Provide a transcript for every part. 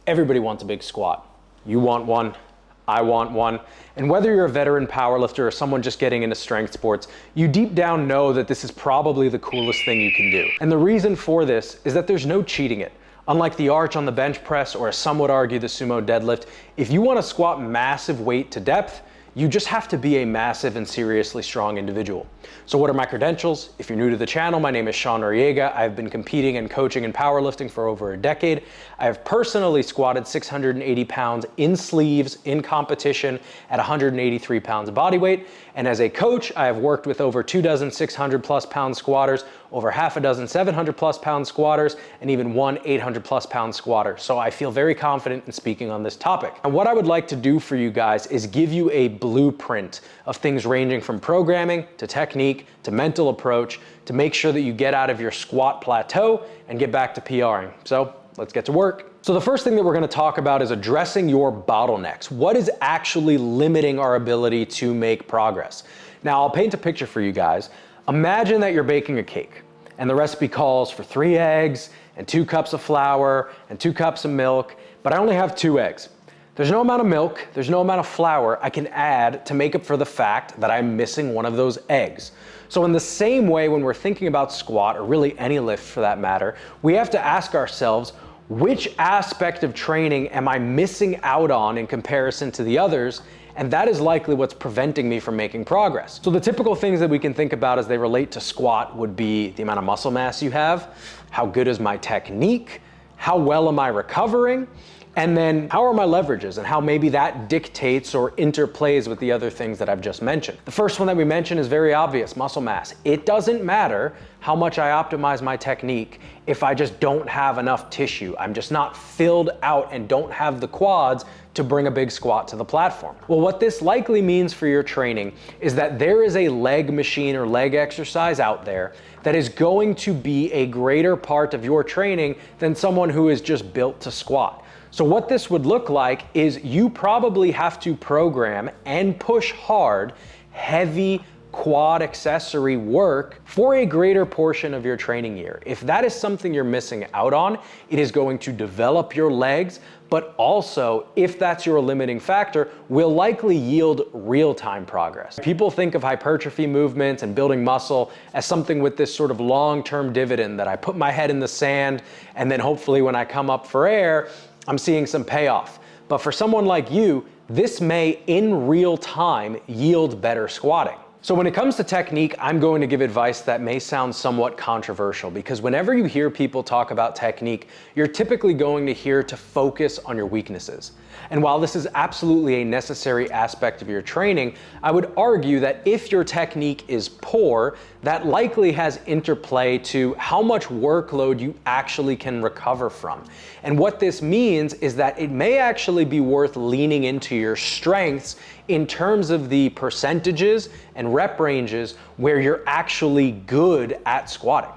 Everybody wants a big squat. You want one, I want one. And whether you're a veteran powerlifter or someone just getting into strength sports, you deep down know that this is probably the coolest thing you can do. And the reason for this is that there's no cheating it. Unlike the arch on the bench press, or some would argue the sumo deadlift, if you want to squat massive weight to depth, you just have to be a massive and seriously strong individual. So what are my credentials? If you're new to the channel, my name is Sean Noriega. I've been competing and coaching in powerlifting for over a decade. I have personally squatted 680 pounds in sleeves in competition at 183 pounds body weight. And as a coach, I have worked with over 24 600 plus pound squatters, over half a dozen 700 plus pound squatters, and even one 800 plus pound squatter. So I feel very confident in speaking on this topic. And what I would like to do for you guys is give you a blueprint of things ranging from programming to technique to mental approach to make sure that you get out of your squat plateau and get back to PRing. So let's get to work. So the first thing that we're going to talk about is addressing your bottlenecks. What is actually limiting our ability to make progress? Now, I'll paint a picture for you guys. Imagine that you're baking a cake and the recipe calls for 3 eggs and 2 cups of flour and 2 cups of milk, but I only have 2 eggs. There's no amount of milk, there's no amount of flour I can add to make up for the fact that I'm missing one of those eggs. So in the same way, when we're thinking about squat, or really any lift for that matter, we have to ask ourselves, which aspect of training am I missing out on in comparison to the others? And that is likely what's preventing me from making progress. So the typical things that we can think about as they relate to squat would be the amount of muscle mass you have, how good is my technique, how well am I recovering, and then how are my leverages and how maybe that dictates or interplays with the other things that I've just mentioned. The first one that we mentioned is very obvious, muscle mass. It doesn't matter how much I optimize my technique if I just don't have enough tissue. I'm just not filled out and don't have the quads to bring a big squat to the platform. Well, what this likely means for your training is that there is a leg machine or leg exercise out there that is going to be a greater part of your training than someone who is just built to squat. So what this would look like is you probably have to program and push hard, heavy quad accessory work for a greater portion of your training year. If that is something you're missing out on, it is going to develop your legs, but also, if that's your limiting factor, will likely yield real-time progress. People think of hypertrophy movements and building muscle as something with this sort of long-term dividend that I put my head in the sand and then hopefully when I come up for air, I'm seeing some payoff. But for someone like you, this may in real time yield better squatting. So when it comes to technique, I'm going to give advice that may sound somewhat controversial because whenever you hear people talk about technique, you're typically going to hear to focus on your weaknesses. And while this is absolutely a necessary aspect of your training, I would argue that if your technique is poor, that likely has interplay to how much workload you actually can recover from. And what this means is that it may actually be worth leaning into your strengths in terms of the percentages and rep ranges where you're actually good at squatting,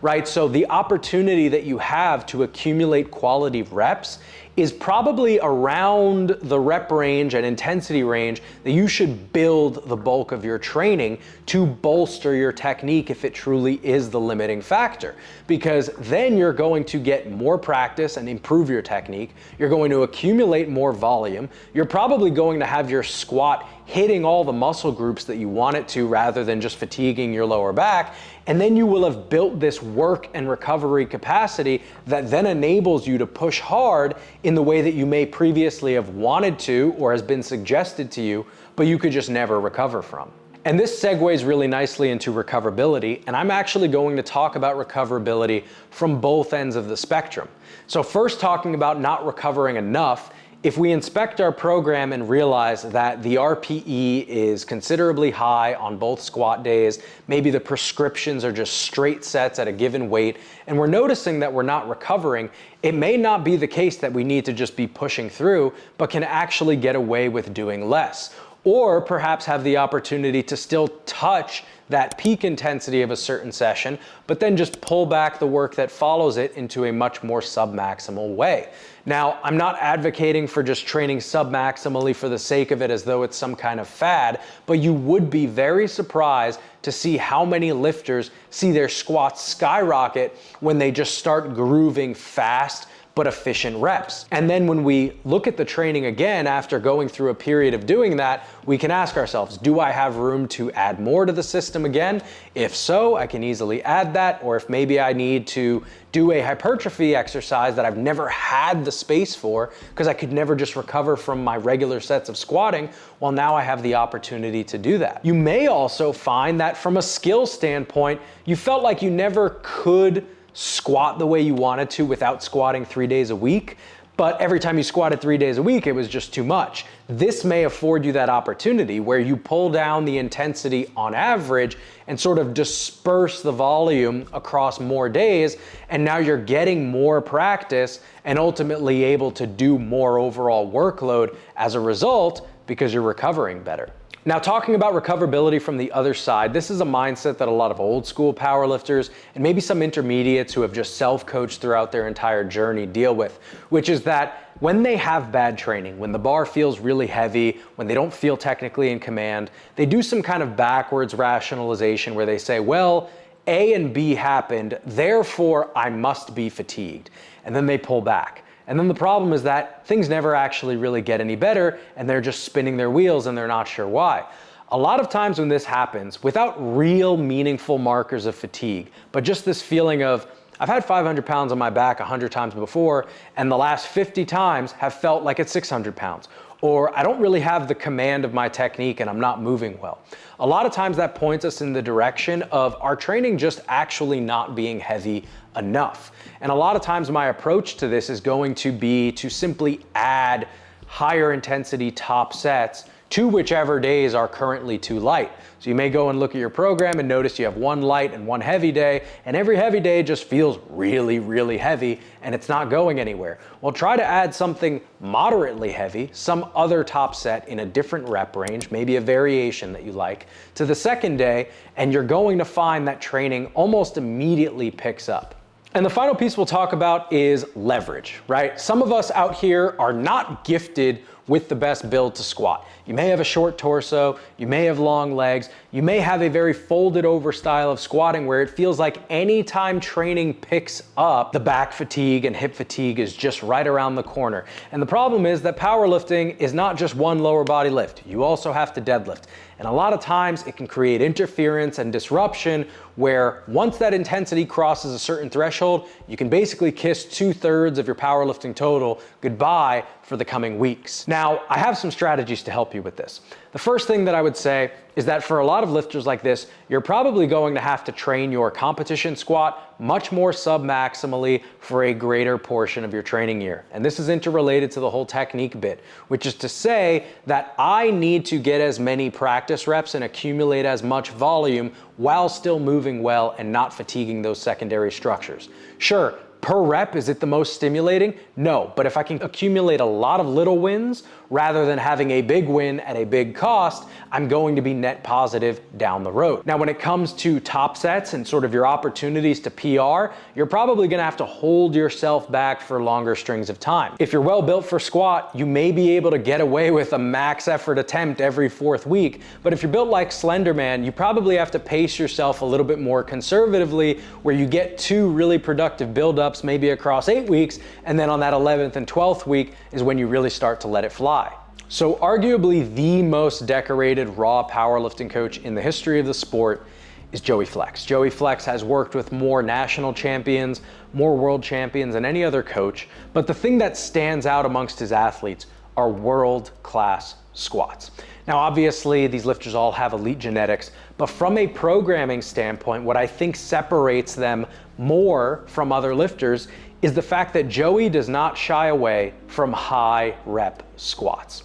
right? So the opportunity that you have to accumulate quality reps is probably around the rep range and intensity range that you should build the bulk of your training to bolster your technique if it truly is the limiting factor. Because then you're going to get more practice and improve your technique. You're going to accumulate more volume. You're probably going to have your squat hitting all the muscle groups that you want it to rather than just fatiguing your lower back. And then you will have built this work and recovery capacity that then enables you to push hard in the way that you may previously have wanted to or has been suggested to you, but you could just never recover from. And this segues really nicely into recoverability, and I'm actually going to talk about recoverability from both ends of the spectrum. So first, talking about not recovering enough, if we inspect our program and realize that the RPE is considerably high on both squat days, maybe the prescriptions are just straight sets at a given weight, and we're noticing that we're not recovering, it may not be the case that we need to just be pushing through, but can actually get away with doing less. Or perhaps have the opportunity to still touch that peak intensity of a certain session, but then just pull back the work that follows it into a much more submaximal way. Now, I'm not advocating for just training submaximally for the sake of it as though it's some kind of fad, but you would be very surprised to see how many lifters see their squats skyrocket when they just start grooving fast, but efficient reps. And then when we look at the training again after going through a period of doing that, we can ask ourselves, do I have room to add more to the system again? If so, I can easily add that. Or if maybe I need to do a hypertrophy exercise that I've never had the space for because I could never just recover from my regular sets of squatting, well, now I have the opportunity to do that. You may also find that from a skill standpoint, you felt like you never could squat the way you wanted to without squatting 3 days a week, but every time you squatted 3 days a week, it was just too much. This may afford you that opportunity where you pull down the intensity on average and sort of disperse the volume across more days, and now you're getting more practice and ultimately able to do more overall workload as a result because you're recovering better. Now, talking about recoverability from the other side, this is a mindset that a lot of old school powerlifters and maybe some intermediates who have just self-coached throughout their entire journey deal with, which is that when they have bad training, when the bar feels really heavy, when they don't feel technically in command, they do some kind of backwards rationalization where they say, well, A and B happened, therefore I must be fatigued. And then they pull back. And then the problem is that things never actually really get any better and they're just spinning their wheels and they're not sure why. A lot of times when this happens, without real meaningful markers of fatigue, but just this feeling of, I've had 500 pounds on my back 100 times before, and the last 50 times have felt like it's 600 pounds. Or I don't really have the command of my technique and I'm not moving well. A lot of times that points us in the direction of our training just actually not being heavy enough. And a lot of times my approach to this is going to be to simply add higher intensity top sets to whichever days are currently too light. So you may go and look at your program and notice you have one light and one heavy day, and every heavy day just feels really, really heavy and it's not going anywhere. Well, try to add something moderately heavy, some other top set in a different rep range, maybe a variation that you like, to the second day, and you're going to find that training almost immediately picks up. And the final piece we'll talk about is leverage, right? Some of us out here are not gifted with the best build to squat. You may have a short torso, you may have long legs, you may have a very folded over style of squatting where it feels like anytime training picks up, the back fatigue and hip fatigue is just right around the corner. And the problem is that powerlifting is not just one lower body lift. You also have to deadlift. And a lot of times it can create interference and disruption where once that intensity crosses a certain threshold, you can basically kiss 2/3 of your powerlifting total goodbye for the coming weeks. Now, I have some strategies to help you with this. The first thing that I would say is that for a lot of lifters like this, you're probably going to have to train your competition squat much more sub-maximally for a greater portion of your training year. And this is interrelated to the whole technique bit, which is to say that I need to get as many practice reps and accumulate as much volume while still moving well and not fatiguing those secondary structures. Sure, per rep, is it the most stimulating? No, but if I can accumulate a lot of little wins rather than having a big win at a big cost, I'm going to be net positive down the road. Now, when it comes to top sets and sort of your opportunities to PR, you're probably gonna have to hold yourself back for longer strings of time. If you're well built for squat, you may be able to get away with a max effort attempt every 4th week, but if you're built like Slender Man, you probably have to pace yourself a little bit more conservatively where you get 2 really productive buildups maybe across 8 weeks, and then on that 11th and 12th week is when you really start to let it fly. So arguably the most decorated raw powerlifting coach in the history of the sport is Joey Flex. Joey Flex has worked with more national champions, more world champions than any other coach, but the thing that stands out amongst his athletes are world-class squats. Now, obviously, these lifters all have elite genetics, but from a programming standpoint, what I think separates them more from other lifters is the fact that Joey does not shy away from high rep squats.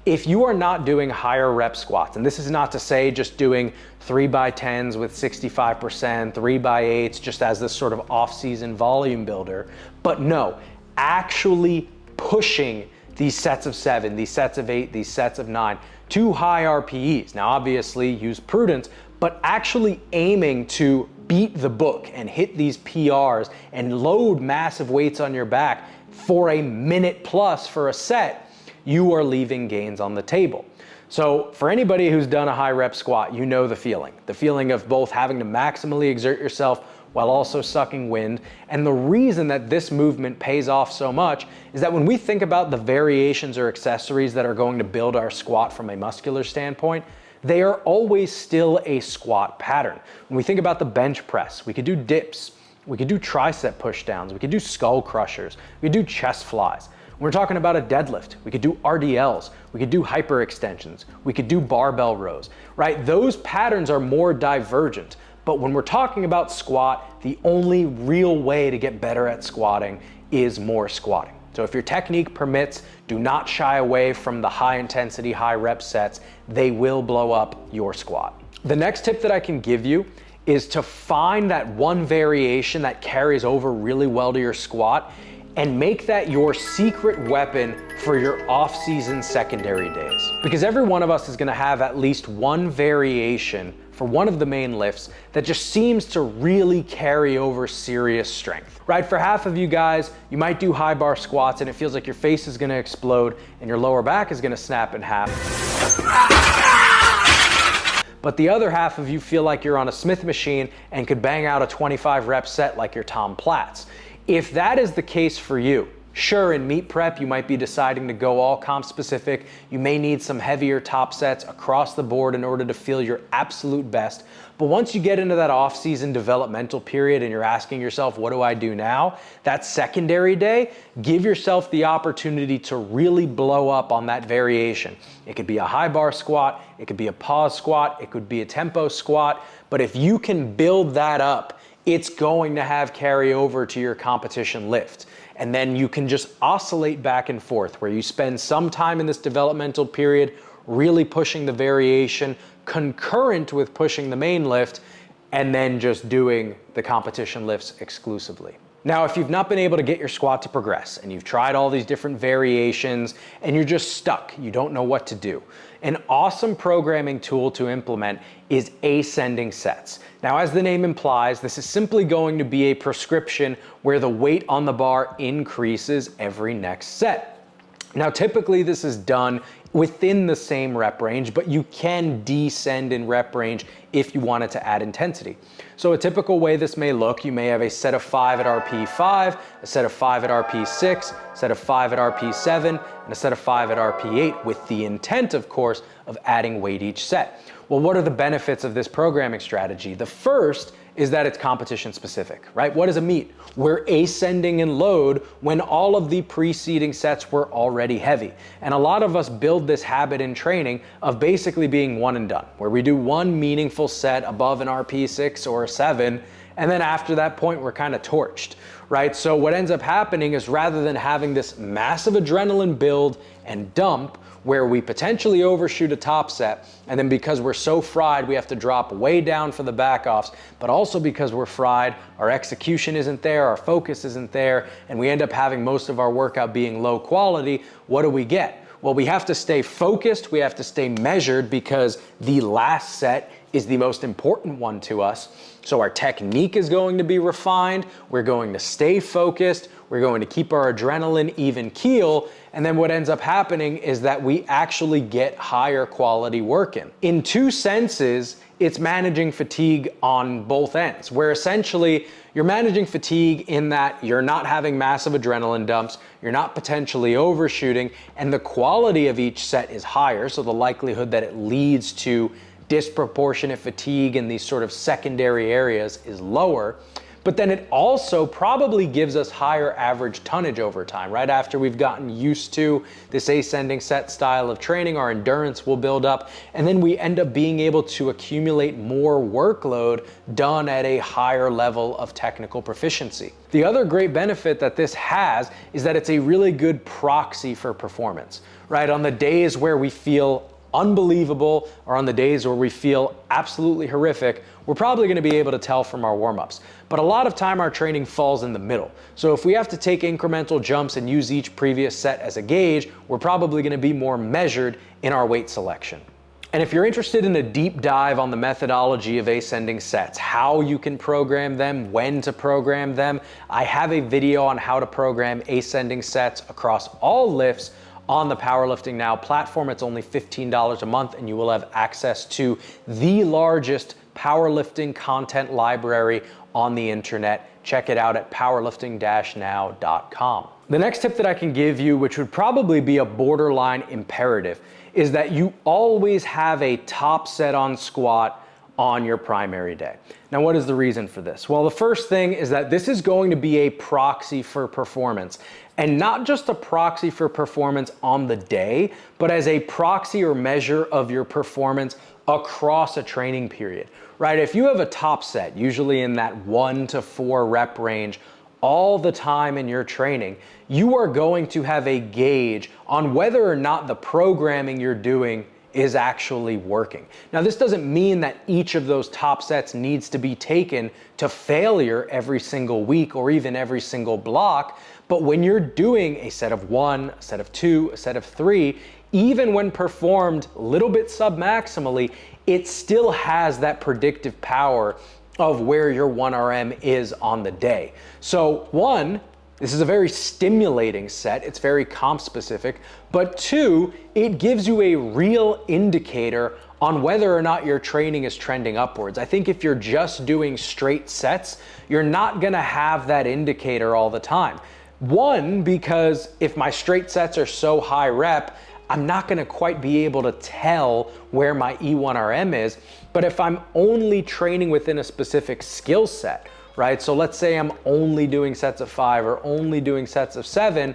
If you are not doing higher rep squats, and this is not to say just doing 3x10s with 65%, 3x8s just as this sort of off-season volume builder, but no, actually pushing these sets of 7, these sets of 8, these sets of 9 to high RPEs. Now, obviously use prudence, but actually aiming to beat the book and hit these PRs and load massive weights on your back for a minute plus for a set, you are leaving gains on the table. So for anybody who's done a high rep squat, you know the feeling of both having to maximally exert yourself while also sucking wind. And the reason that this movement pays off so much is that when we think about the variations or accessories that are going to build our squat from a muscular standpoint, they are always still a squat pattern. When we think about the bench press, we could do dips, we could do tricep push downs, we could do skull crushers, we could do chest flies. When we're talking about a deadlift, we could do RDLs, we could do hyperextensions, we could do barbell rows, right? Those patterns are more divergent. But when we're talking about squat, the only real way to get better at squatting is more squatting. So if your technique permits, do not shy away from the high intensity, high rep sets. They will blow up your squat. The next tip that I can give you is to find that one variation that carries over really well to your squat and make that your secret weapon for your off-season secondary days. Because every one of us is gonna have at least one variation for one of the main lifts that just seems to really carry over serious strength, right? For half of you guys, you might do high bar squats and it feels like your face is gonna explode and your lower back is gonna snap in half. But the other half of you feel like you're on a Smith machine and could bang out a 25 rep set like your Tom Platz. If that is the case for you, sure, in meet prep, you might be deciding to go all comp specific. You may need some heavier top sets across the board in order to feel your absolute best. But once you get into that off-season developmental period and you're asking yourself, what do I do now? That secondary day, give yourself the opportunity to really blow up on that variation. It could be a high bar squat, it could be a pause squat, it could be a tempo squat. But if you can build that up, it's going to have carryover to your competition lift. And then you can just oscillate back and forth where you spend some time in this developmental period really pushing the variation concurrent with pushing the main lift and then just doing the competition lifts exclusively. Now, if you've not been able to get your squat to progress and you've tried all these different variations and you're just stuck, you don't know what to do, an awesome programming tool to implement is ascending sets. Now, as the name implies, this is simply going to be a prescription where the weight on the bar increases every next set. Now, typically this is done within the same rep range, but you can descend in rep range if you wanted to add intensity. So a typical way this may look, you may have a set of 5 at RP 5, a set of 5 at RP 6, a set of 5 at RP 7, and a set of 5 at RP 8 with the intent, of course, of adding weight each set. Well, what are the benefits of this programming strategy? The first is that it's competition specific, right? What is a meet? We're ascending in load when all of the preceding sets were already heavy. And a lot of us build this habit in training of basically being one and done, where we do one meaningful set above an RP 6 or a 7, and then after that point, we're kind of torched, right? So what ends up happening is rather than having this massive adrenaline build and dump, where we potentially overshoot a top set, and then because we're so fried, we have to drop way down for the back offs, but also because we're fried, our execution isn't there, our focus isn't there, and we end up having most of our workout being low quality, what do we get? Well, we have to stay focused, we have to stay measured because the last set is the most important one to us. So our technique is going to be refined, we're going to stay focused, we're going to keep our adrenaline even keel, and then what ends up happening is that we actually get higher quality work in. In two senses, it's managing fatigue on both ends, where essentially you're managing fatigue in that you're not having massive adrenaline dumps, you're not potentially overshooting, and the quality of each set is higher, so the likelihood that it leads to disproportionate fatigue in these sort of secondary areas is lower. But then it also probably gives us higher average tonnage over time. Right after we've gotten used to this ascending set style of training, our endurance will build up, and then we end up being able to accumulate more workload done at a higher level of technical proficiency. The other great benefit that this has is that it's a really good proxy for performance, right? On the days where we feel unbelievable or on the days where we feel absolutely horrific, we're probably going to be able to tell from our warm-ups. But a lot of time our training falls in the middle. So if we have to take incremental jumps and use each previous set as a gauge, we're probably going to be more measured in our weight selection. And if you're interested in a deep dive on the methodology of ascending sets, how you can program them, when to program them, I have a video on how to program ascending sets across all lifts on the Powerlifting Now platform. It's only $15 a month and you will have access to the largest powerlifting content library on the internet. Check it out at powerlifting-now.com. The next tip that I can give you, which would probably be a borderline imperative, is that you always have a top set on squat on your primary day. Now, what is the reason for this? Well, the first thing is that this is going to be a proxy for performance, and not just a proxy for performance on the day, but as a proxy or measure of your performance across a training period, right? If you have a top set, usually in that 1 to 4 rep range, all the time in your training, you are going to have a gauge on whether or not the programming you're doing is actually working. Now, this doesn't mean that each of those top sets needs to be taken to failure every single week or even every single block, but when you're doing a set of 1, a set of 2, a set of 3, even when performed a little bit submaximally, it still has that predictive power of where your 1RM is on the day. So 1, this is a very stimulating set, it's very comp specific, but 2, it gives you a real indicator on whether or not your training is trending upwards. I think if you're just doing straight sets, you're not gonna have that indicator all the time. 1, because if my straight sets are so high rep, I'm not gonna quite be able to tell where my E1RM is, but if I'm only training within a specific skill set, right? So let's say I'm only doing sets of 5 or only doing sets of 7,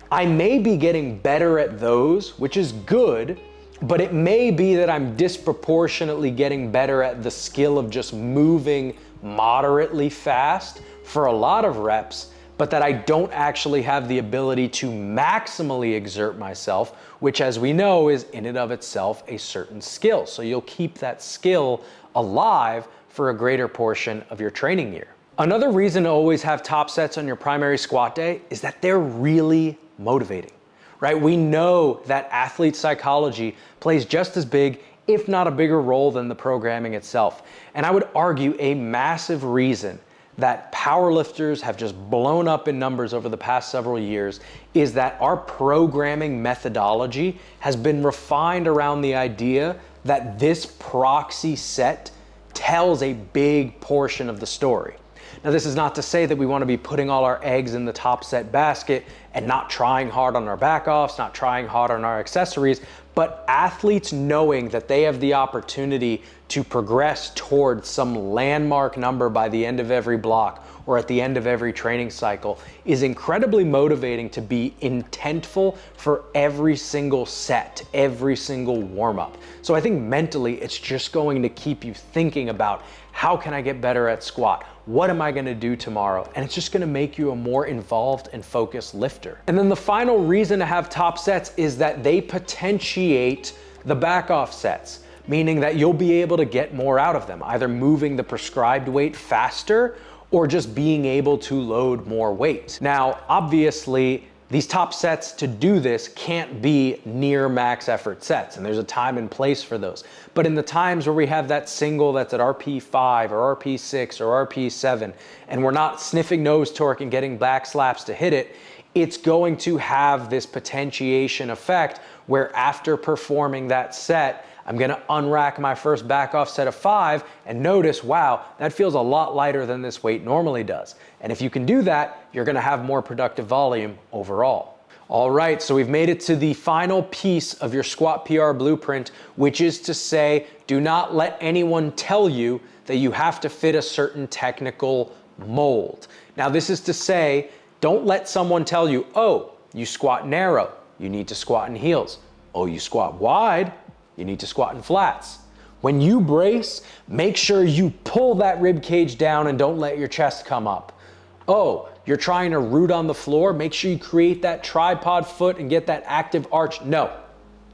I may be getting better at those, which is good, but it may be that I'm disproportionately getting better at the skill of just moving moderately fast for a lot of reps, but that I don't actually have the ability to maximally exert myself, which, as we know, is in and of itself a certain skill. So you'll keep that skill alive for a greater portion of your training year. Another reason to always have top sets on your primary squat day is that they're really motivating, right? We know that athlete psychology plays just as big, if not a bigger role than the programming itself. And I would argue a massive reason that powerlifters have just blown up in numbers over the past several years is that our programming methodology has been refined around the idea that this proxy set tells a big portion of the story. Now, this is not to say that we want to be putting all our eggs in the top set basket and not trying hard on our back offs, not trying hard on our accessories, but athletes knowing that they have the opportunity to progress towards some landmark number by the end of every block or at the end of every training cycle is incredibly motivating to be intentful for every single set, every single warm-up. So I think mentally it's just going to keep you thinking about, how can I get better at squat? What am I gonna do tomorrow? And it's just gonna make you a more involved and focused lifter. And then the final reason to have top sets is that they potentiate the back off sets, meaning that you'll be able to get more out of them, either moving the prescribed weight faster or just being able to load more weight. Now, obviously, these top sets to do this can't be near max effort sets, and there's a time and place for those. But in the times where we have that single that's at RP5 or RP6 or RP7, and we're not sniffing nose torque and getting back slaps to hit it, it's going to have this potentiation effect where after performing that set, I'm gonna unrack my first back off set of 5 and notice, wow, that feels a lot lighter than this weight normally does. And if you can do that, you're gonna have more productive volume overall. All right, so we've made it to the final piece of your squat PR blueprint, which is to say, do not let anyone tell you that you have to fit a certain technical mold. Now, this is to say, don't let someone tell you, oh, you squat narrow, you need to squat in heels. Oh, you squat wide, you need to squat in flats. When you brace, make sure you pull that rib cage down and don't let your chest come up. Oh, you're trying to root on the floor, make sure you create that tripod foot and get that active arch. No,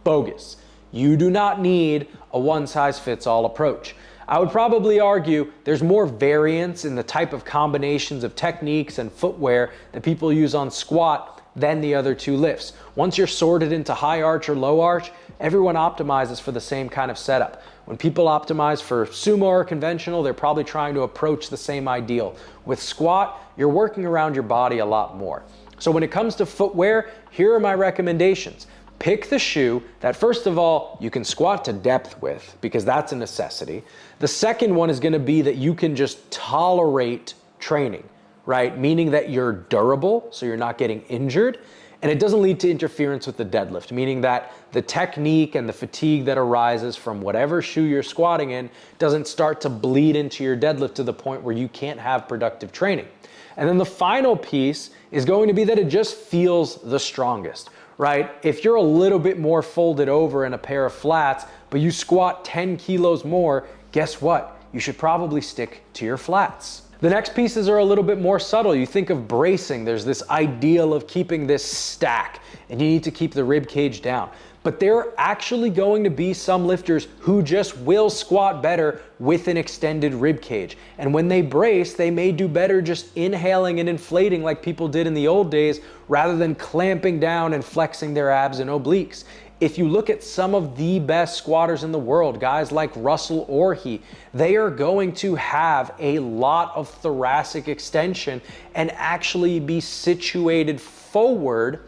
bogus. You do not need a one-size-fits-all approach. I would probably argue there's more variance in the type of combinations of techniques and footwear that people use on squat than the other two lifts. Once you're sorted into high arch or low arch, everyone optimizes for the same kind of setup. When people optimize for sumo or conventional, they're probably trying to approach the same ideal. With squat, you're working around your body a lot more. So when it comes to footwear, here are my recommendations. pick the shoe that, first of all, you can squat to depth with, because that's a necessity. The second one is gonna be that you can just tolerate training, right? Meaning that you're durable, so you're not getting injured, and it doesn't lead to interference with the deadlift, meaning that the technique and the fatigue that arises from whatever shoe you're squatting in doesn't start to bleed into your deadlift to the point where you can't have productive training. And then the final piece is going to be that it just feels the strongest, right? If you're a little bit more folded over in a pair of flats, but you squat 10 kilos more, guess what? You should probably stick to your flats. The next pieces are a little bit more subtle. You think of bracing, there's this ideal of keeping this stack, and you need to keep the rib cage down. But there are actually going to be some lifters who just will squat better with an extended rib cage. And when they brace, they may do better just inhaling and inflating like people did in the old days, rather than clamping down and flexing their abs and obliques. If you look at some of the best squatters in the world, guys like Russell Orhe, they are going to have a lot of thoracic extension and actually be situated forward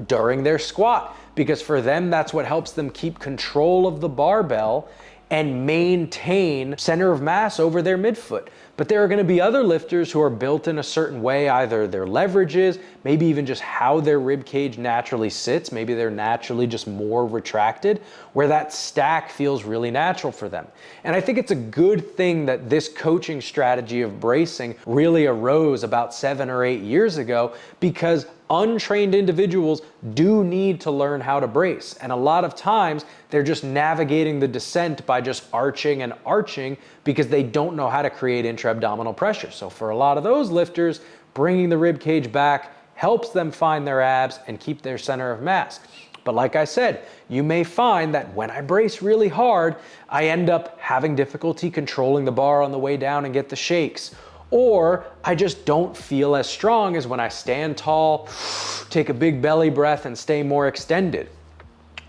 during their squat, because for them, that's what helps them keep control of the barbell and maintain center of mass over their midfoot. But there are going to be other lifters who are built in a certain way, either their leverages, maybe even just how their rib cage naturally sits. Maybe they're naturally just more retracted, where that stack feels really natural for them. And I think it's a good thing that this coaching strategy of bracing really arose about 7 or 8 years ago, because untrained individuals do need to learn how to brace. And a lot of times they're just navigating the descent by just arching and arching because they don't know how to create intra-abdominal pressure. So for a lot of those lifters, bringing the rib cage back helps them find their abs and keep their center of mass. But like I said, you may find that when I brace really hard, I end up having difficulty controlling the bar on the way down and get the shakes. Or I just don't feel as strong as when I stand tall, take a big belly breath, and stay more extended.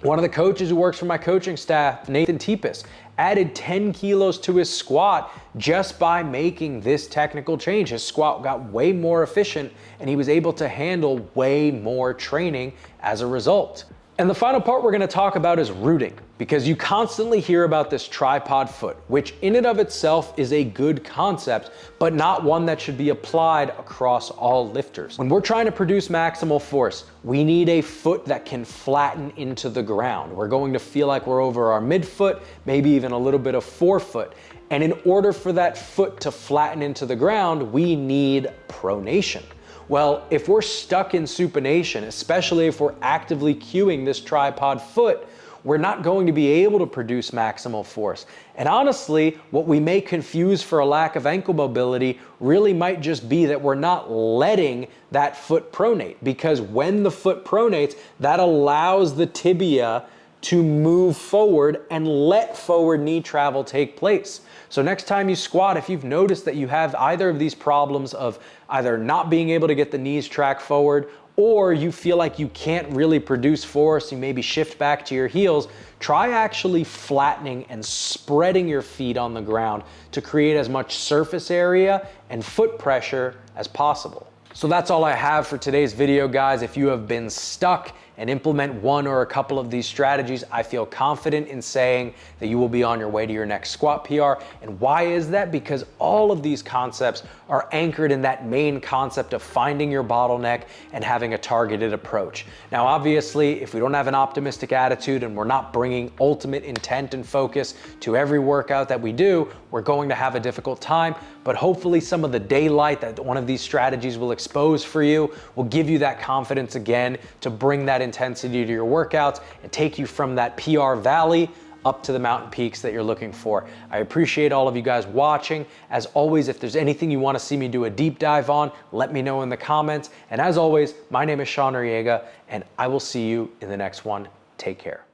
One of the coaches who works for my coaching staff, Nathan Tepis, added 10 kilos to his squat just by making this technical change. His squat got way more efficient, and he was able to handle way more training as a result. And the final part we're going to talk about is rooting, because you constantly hear about this tripod foot, which in and of itself is a good concept, but not one that should be applied across all lifters. When we're trying to produce maximal force, we need a foot that can flatten into the ground. We're going to feel like we're over our midfoot, maybe even a little bit of forefoot. And in order for that foot to flatten into the ground, we need pronation. Well, if we're stuck in supination, especially if we're actively cueing this tripod foot, we're not going to be able to produce maximal force. And honestly, what we may confuse for a lack of ankle mobility really might just be that we're not letting that foot pronate, because when the foot pronates, that allows the tibia to move forward and let forward knee travel take place. So next time you squat, if you've noticed that you have either of these problems of either not being able to get the knees track forward, or you feel like you can't really produce force, you maybe shift back to your heels, try actually flattening and spreading your feet on the ground to create as much surface area and foot pressure as possible. So that's all I have for today's video, guys. If you have been stuck and implement one or a couple of these strategies, I feel confident in saying that you will be on your way to your next squat PR. And why is that? Because all of these concepts are anchored in that main concept of finding your bottleneck and having a targeted approach. Now, obviously, if we don't have an optimistic attitude and we're not bringing ultimate intent and focus to every workout that we do, we're going to have a difficult time. But hopefully some of the daylight that one of these strategies will expose for you will give you that confidence again to bring that intensity to your workouts and take you from that PR valley up to the mountain peaks that you're looking for. I appreciate all of you guys watching. As always, if there's anything you want to see me do a deep dive on, let me know in the comments. And as always, my name is Sean Noriega, and I will see you in the next one. Take care.